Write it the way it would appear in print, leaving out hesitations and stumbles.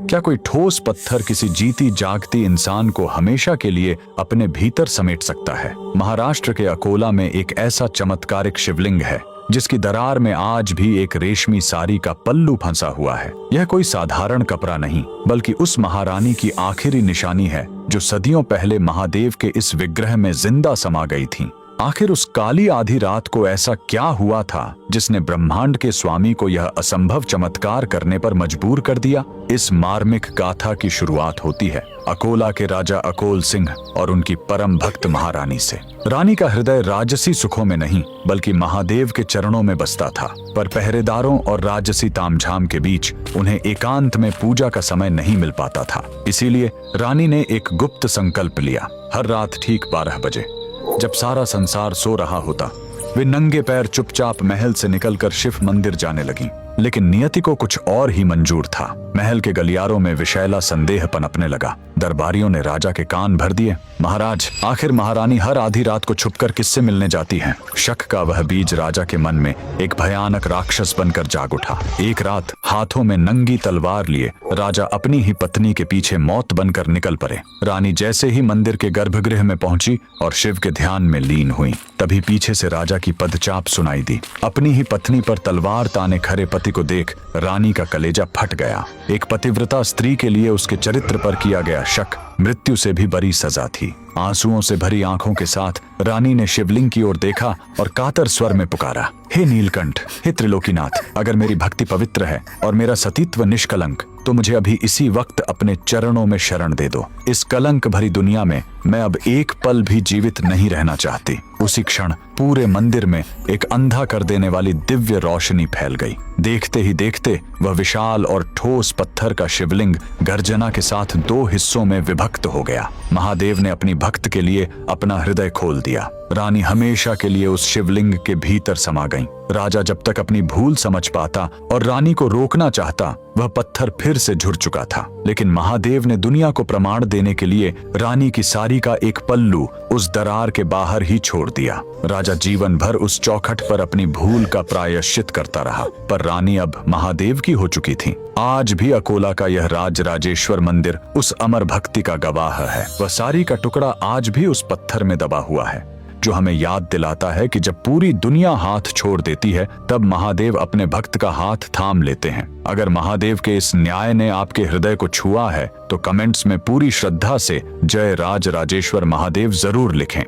क्या कोई ठोस पत्थर किसी जीती जागती इंसान को हमेशा के लिए अपने भीतर समेट सकता है? महाराष्ट्र के अकोला में एक ऐसा चमत्कारिक शिवलिंग है जिसकी दरार में आज भी एक रेशमी साड़ी का पल्लू फंसा हुआ है। यह कोई साधारण कपड़ा नहीं, बल्कि उस महारानी की आखिरी निशानी है जो सदियों पहले महादेव के इस विग्रह में जिंदा समा गई थी। आखिर उस काली आधी रात को ऐसा क्या हुआ था जिसने ब्रह्मांड के स्वामी को यह असंभव चमत्कार करने पर मजबूर कर दिया? इस मार्मिक गाथा की शुरुआत होती है अकोला के राजा अकोल सिंह और उनकी परम भक्त महारानी से। रानी का हृदय राजसी सुखों में नहीं बल्कि महादेव के चरणों में बसता था, पर पहरेदारों और राजसी तामझाम के बीच उन्हें एकांत में पूजा का समय नहीं मिल पाता था। इसीलिए रानी ने एक गुप्त संकल्प लिया। हर रात ठीक 12 बजे, जब सारा संसार सो रहा होता, वे नंगे पैर चुपचाप महल से निकलकर शिव मंदिर जाने लगीं। लेकिन नियति को कुछ और ही मंजूर था। महल के गलियारों में विशैला संदेह पनपने लगा। दरबारियों ने राजा के कान भर दिए। महाराज, आखिर महारानी हर आधी रात को छुपकर किससे मिलने जाती हैं? शक का वह बीज राजा के मन में एक भयानक राक्षस बनकर जाग उठा। एक रात हाथों में नंगी तलवार लिए राजा अपनी ही पत्नी के पीछे मौत बनकर निकल पड़े। रानी जैसे ही मंदिर के गर्भगृह में पहुंची और शिव के ध्यान में लीन हुई, तभी पीछे से राजा की पदचाप सुनाई दी। अपनी ही पत्नी पर तलवार ताने खड़े पति को देख रानी का कलेजा फट गया। एक पतिव्रता स्त्री के लिए उसके चरित्र पर किया गया शक मृत्यु से भी बड़ी सजा थी। आंसुओं से भरी आंखों के साथ रानी ने शिवलिंग की ओर देखा और कातर स्वर में पुकारा, हे नीलकंठ, हे त्रिलोकीनाथ, अगर मेरी भक्ति पवित्र है और मेरा सतीत्व निष्कलंक, तो मुझे अभी इसी वक्त अपने चरणों में शरण दे दो। इस कलंक भरी दुनिया में मैं अब एक पल भी जीवित नहीं रहना चाहती। उसी क्षण पूरे मंदिर में एक अंधा कर देने वाली दिव्य रोशनी फैल गई। देखते ही देखते वह विशाल और ठोस पत्थर का शिवलिंग गर्जना के साथ 2 हिस्सों में विभक्त हो गया। महादेव ने अपनी भक्त के लिए अपना हृदय खोल दिया। रानी हमेशा के लिए उस शिवलिंग के भीतर समा गईं। राजा जब तक अपनी भूल समझ पाता और रानी को रोकना चाहता, वह पत्थर फिर से झुर चुका था। लेकिन महादेव ने दुनिया को प्रमाण देने के लिए रानी की साड़ी का एक पल्लू उस दरार के बाहर ही छोड़ दिया। राजा जीवन भर उस चौखट पर अपनी भूल का प्रायश्चित करता रहा, पर रानी अब महादेव की हो चुकी थी। आज भी अकोला का यह राजराजेश्वर मंदिर उस अमर भक्ति का गवाह है। वह साड़ी का टुकड़ा आज भी उस पत्थर में दबा हुआ है, जो हमें याद दिलाता है कि जब पूरी दुनिया हाथ छोड़ देती है, तब महादेव अपने भक्त का हाथ थाम लेते हैं। अगर महादेव के इस न्याय ने आपके हृदय को छुआ है, तो कमेंट्स में पूरी श्रद्धा से जय राजराजेश्वर महादेव जरूर लिखें।